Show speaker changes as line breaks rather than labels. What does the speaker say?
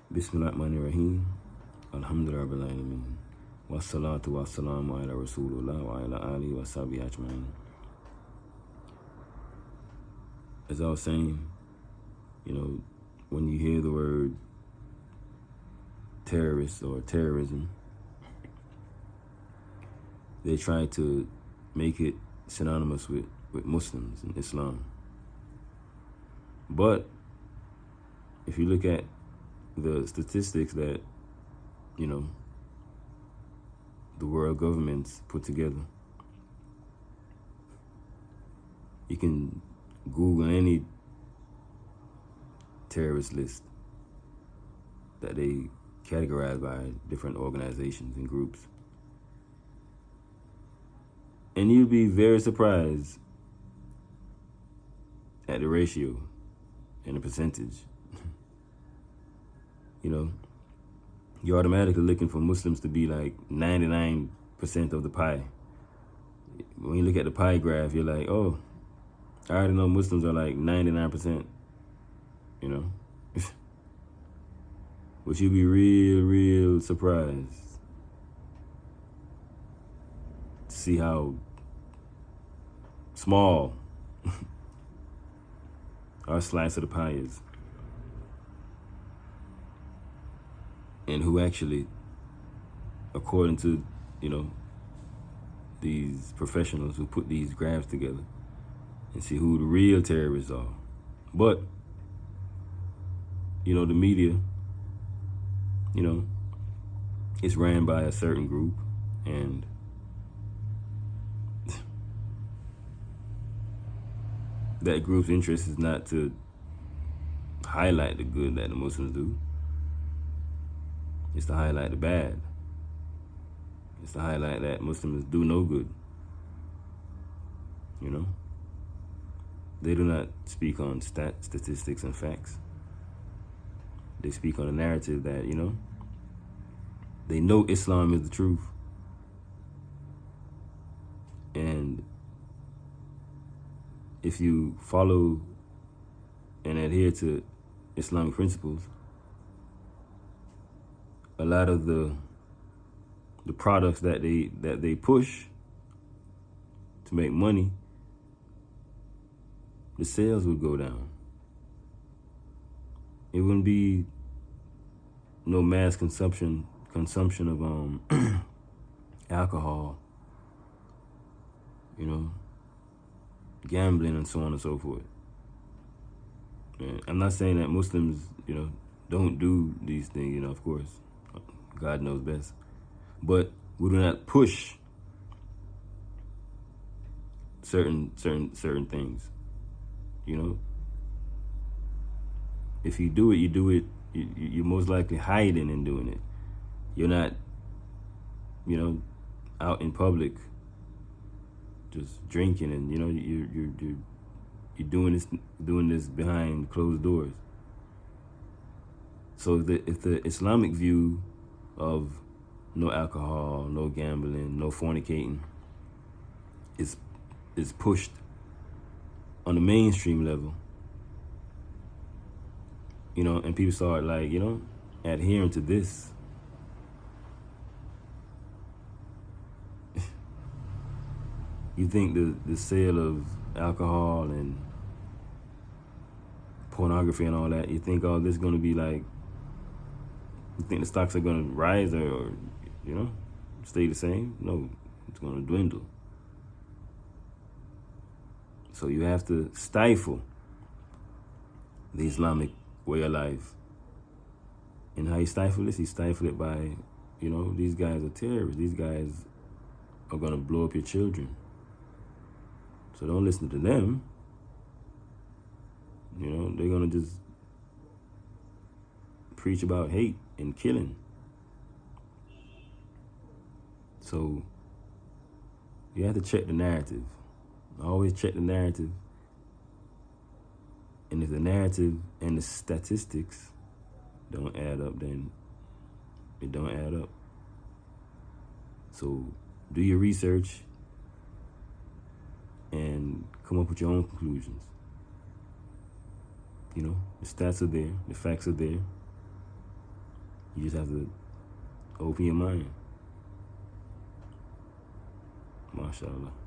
Bismillahirrahmanirrahim. Alhamdulillah Rabbil Alameen. Wassalatu wassalamu ala Rasulullah wa ala alihi wa sahbihi ajma'in. As I was saying, when you hear the word terrorist or terrorism, they try to make it synonymous with Muslims and Islam. But if you look at the statistics that, the world governments put together, you can Google any terrorist list that they categorize by different organizations and groups. And you'd be very surprised at the ratio and the percentage. You're automatically looking for Muslims to be like 99% of the pie. When you look at the pie graph, you're like, oh, I already know Muslims are like 99%, But you'd be real surprised to see how small our slice of the pie is. And who actually, according to, these professionals who put these graphs together, and see who the real terrorists are. But, the media, it's ran by a certain group, and that group's interest is not to highlight the good that the Muslims do. It's to highlight the bad. It's to highlight that Muslims do no good. They do not speak on statistics and facts. They speak on a narrative that, they know Islam is the truth. And if you follow and adhere to Islamic principles, a lot of the products that they push to make money, the sales would go down. It wouldn't be no mass consumption of alcohol, gambling and so on and so forth. And I'm not saying that Muslims, don't do these things, of course. God knows best. But we do not push certain things. If you do it, you're most likely hiding and doing it. You're not, out in public just drinking and, you're doing this behind closed doors. So if the Islamic view of no alcohol, no gambling, no fornicating is pushed on the mainstream level, and people start adhering to this, you think the sale of alcohol and pornography and all that, you think all this is going to be like, you think the stocks are going to rise or stay the same? No, it's going to dwindle. So you have to stifle the Islamic way of life. And how you stifle this? You stifle it by, these guys are terrorists. These guys are going to blow up your children. So don't listen to them. They're going to just preach about hate and killing. So you have to check the narrative. Always check the narrative. And if the narrative and the statistics don't add up, then it don't add up. So do your research and come up with your own conclusions. The stats are there, the facts are there. You just have to open your mind. MashaAllah.